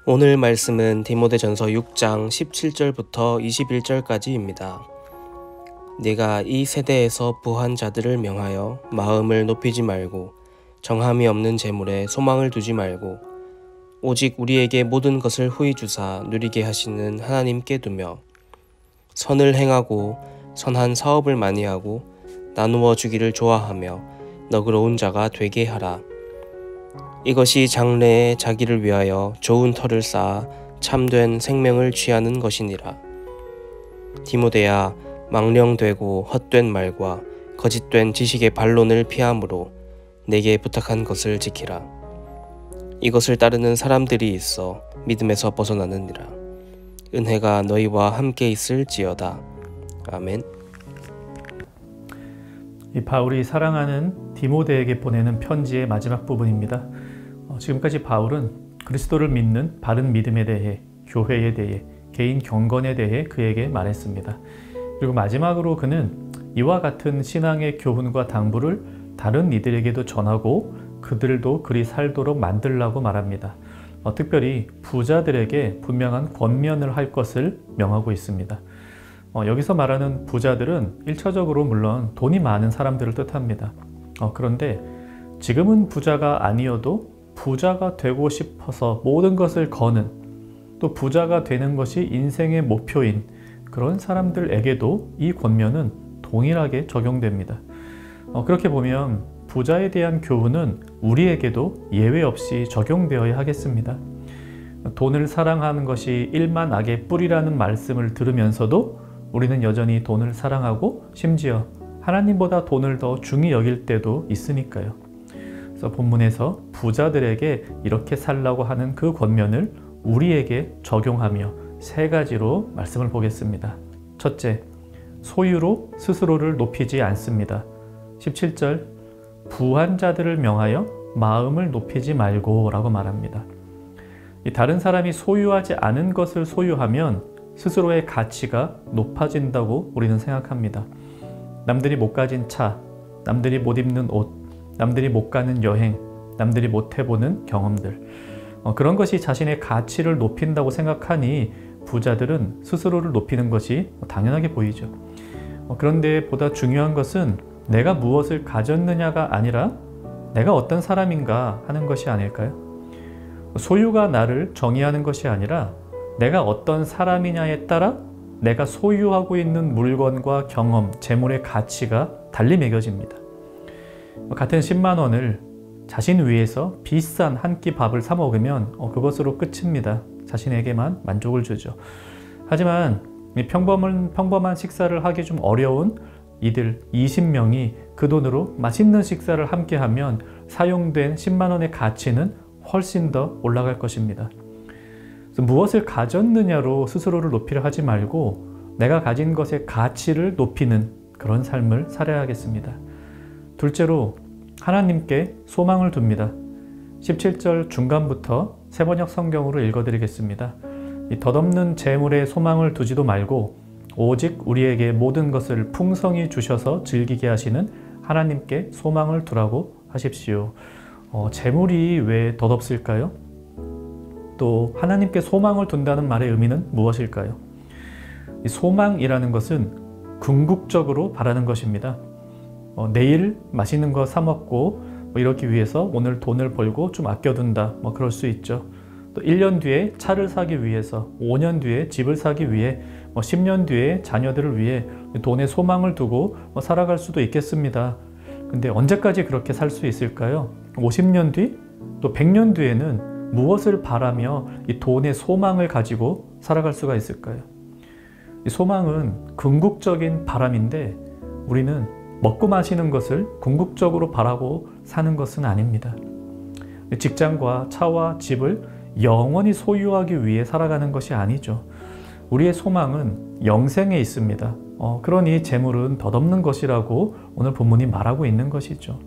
오늘 말씀은 디모데전서 6장 17절부터 21절까지입니다. 네가 이 세대에서 부한 자들을 명하여 마음을 높이지 말고 정함이 없는 재물에 소망을 두지 말고 오직 우리에게 모든 것을 후히 주사 누리게 하시는 하나님께 두며 선을 행하고 선한 사업을 많이 하고 나누어 주기를 좋아하며 너그러운 자가 되게 하라. 이것이 장래에 자기를 위하여 좋은 터를 쌓아 참된 생명을 취하는 것이니라. 디모데야, 망령되고 헛된 말과 거짓된 지식의 반론을 피하므로 내게 부탁한 것을 지키라. 이것을 따르는 사람들이 있어 믿음에서 벗어나느니라. 은혜가 너희와 함께 있을지어다. 아멘. 이 바울이 사랑하는 디모데에게 보내는 편지의 마지막 부분입니다. 지금까지 바울은 그리스도를 믿는 바른 믿음에 대해, 교회에 대해, 개인 경건에 대해 그에게 말했습니다. 그리고 마지막으로 그는 이와 같은 신앙의 교훈과 당부를 다른 이들에게도 전하고 그들도 그리 살도록 만들라고 말합니다. 특별히 부자들에게 분명한 권면을 할 것을 명하고 있습니다. 여기서 말하는 부자들은 1차적으로 물론 돈이 많은 사람들을 뜻합니다. 그런데 지금은 부자가 아니어도 부자가 되고 싶어서 모든 것을 거는, 또 부자가 되는 것이 인생의 목표인 그런 사람들에게도 이 권면은 동일하게 적용됩니다. 그렇게 보면 부자에 대한 교훈은 우리에게도 예외 없이 적용되어야 하겠습니다. 돈을 사랑하는 것이 일만 악의 뿌리라는 말씀을 들으면서도 우리는 여전히 돈을 사랑하고 심지어 하나님보다 돈을 더 중히 여길 때도 있으니까요. 그래서 본문에서 부자들에게 이렇게 살라고 하는 그 권면을 우리에게 적용하며 세 가지로 말씀을 보겠습니다. 첫째, 소유로 스스로를 높이지 않습니다. 17절, 부한 자들을 명하여 마음을 높이지 말고 라고 말합니다. 다른 사람이 소유하지 않은 것을 소유하면 스스로의 가치가 높아진다고 우리는 생각합니다. 남들이 못 가진 차, 남들이 못 입는 옷, 남들이 못 가는 여행, 남들이 못 해보는 경험들, 그런 것이 자신의 가치를 높인다고 생각하니 부자들은 스스로를 높이는 것이 당연하게 보이죠. 그런데 보다 중요한 것은 내가 무엇을 가졌느냐가 아니라 내가 어떤 사람인가 하는 것이 아닐까요? 소유가 나를 정의하는 것이 아니라 내가 어떤 사람이냐에 따라 내가 소유하고 있는 물건과 경험, 재물의 가치가 달리 매겨집니다. 같은 10만 원을 자신 위해서 비싼 한 끼 밥을 사 먹으면 그것으로 끝입니다. 자신에게만 만족을 주죠. 하지만 평범한 식사를 하기 좀 어려운 이들 20명이 그 돈으로 맛있는 식사를 함께 하면 사용된 10만 원의 가치는 훨씬 더 올라갈 것입니다. 그래서 무엇을 가졌느냐로 스스로를 높이려 하지 말고 내가 가진 것의 가치를 높이는 그런 삶을 살아야겠습니다. 둘째로 하나님께 소망을 둡니다. 17절 중간부터 세번역 성경으로 읽어드리겠습니다. 이 덧없는 재물에 소망을 두지도 말고 오직 우리에게 모든 것을 풍성히 주셔서 즐기게 하시는 하나님께 소망을 두라고 하십시오. 재물이 왜 덧없을까요? 또 하나님께 소망을 둔다는 말의 의미는 무엇일까요? 이 소망이라는 것은 궁극적으로 바라는 것입니다. 내일 맛있는 거 사 먹고 이러기 위해서 오늘 돈을 벌고 좀 아껴둔다, 그럴 수 있죠. 또 1년 뒤에 차를 사기 위해서, 5년 뒤에 집을 사기 위해, 10년 뒤에 자녀들을 위해 돈에 소망을 두고 살아갈 수도 있겠습니다. 근데 언제까지 그렇게 살 수 있을까요? 50년 뒤? 또 100년 뒤에는 무엇을 바라며 이 돈의 소망을 가지고 살아갈 수가 있을까요? 이 소망은 궁극적인 바람인데 우리는 먹고 마시는 것을 궁극적으로 바라고 사는 것은 아닙니다. 직장과 차와 집을 영원히 소유하기 위해 살아가는 것이 아니죠. 우리의 소망은 영생에 있습니다. 그러니 재물은 덧없는 것이라고 오늘 본문이 말하고 있는 것이죠.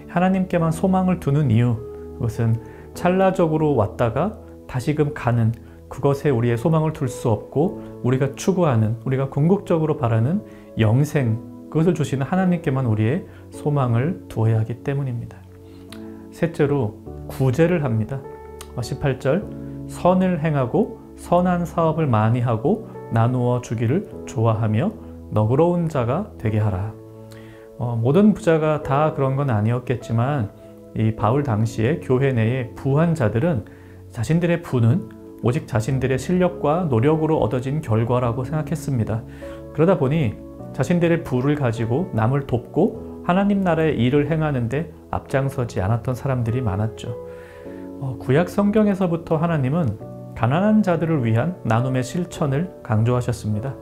하나님께만 소망을 두는 이유, 그것은 찰나적으로 왔다가 다시금 가는 그것에 우리의 소망을 둘 수 없고 우리가 추구하는, 우리가 궁극적으로 바라는 영생, 그것을 주시는 하나님께만 우리의 소망을 두어야 하기 때문입니다. 셋째로 구제를 합니다. 18절, 선을 행하고 선한 사업을 많이 하고 나누어 주기를 좋아하며 너그러운 자가 되게 하라. 모든 부자가 다 그런 건 아니었겠지만 이 바울 당시에 교회 내의 부한 자들은 자신들의 부는 오직 자신들의 실력과 노력으로 얻어진 결과라고 생각했습니다. 그러다 보니 자신들의 부를 가지고 남을 돕고 하나님 나라의 일을 행하는데 앞장서지 않았던 사람들이 많았죠. 구약 성경에서부터 하나님은 가난한 자들을 위한 나눔의 실천을 강조하셨습니다.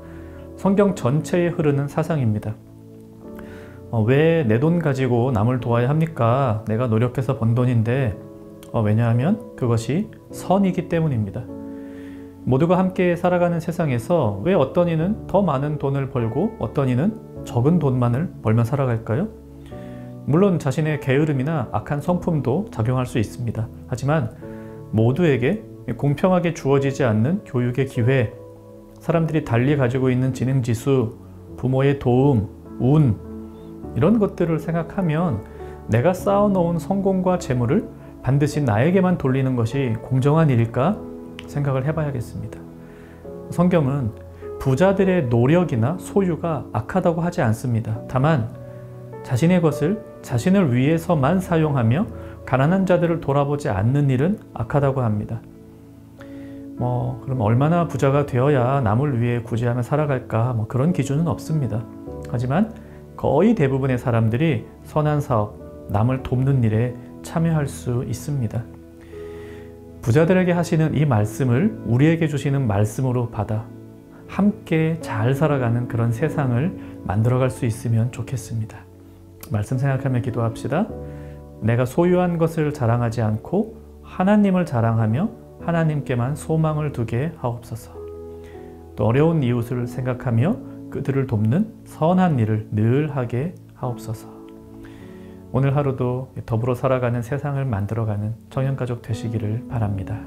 성경 전체에 흐르는 사상입니다. 왜 내 돈 가지고 남을 도와야 합니까? 내가 노력해서 번 돈인데 왜냐하면 그것이 선이기 때문입니다. 모두가 함께 살아가는 세상에서 왜 어떤 이는 더 많은 돈을 벌고 어떤 이는 적은 돈만을 벌며 살아갈까요? 물론 자신의 게으름이나 악한 성품도 작용할 수 있습니다. 하지만 모두에게 공평하게 주어지지 않는 교육의 기회, 사람들이 달리 가지고 있는 지능지수, 부모의 도움, 운 이런 것들을 생각하면 내가 쌓아놓은 성공과 재물을 반드시 나에게만 돌리는 것이 공정한 일일까 생각을 해봐야겠습니다. 성경은 부자들의 노력이나 소유가 악하다고 하지 않습니다. 다만 자신의 것을 자신을 위해서만 사용하며 가난한 자들을 돌아보지 않는 일은 악하다고 합니다. 그럼 얼마나 부자가 되어야 남을 위해 구제하며 살아갈까? 그런 기준은 없습니다. 하지만 거의 대부분의 사람들이 선한 사업, 남을 돕는 일에 참여할 수 있습니다. 부자들에게 하시는 이 말씀을 우리에게 주시는 말씀으로 받아 함께 잘 살아가는 그런 세상을 만들어갈 수 있으면 좋겠습니다. 말씀 생각하며 기도합시다. 내가 소유한 것을 자랑하지 않고 하나님을 자랑하며 하나님께만 소망을 두게 하옵소서. 또 어려운 이웃을 생각하며 그들을 돕는 선한 일을 늘 하게 하옵소서. 오늘 하루도 더불어 살아가는 세상을 만들어가는 청년가족 되시기를 바랍니다.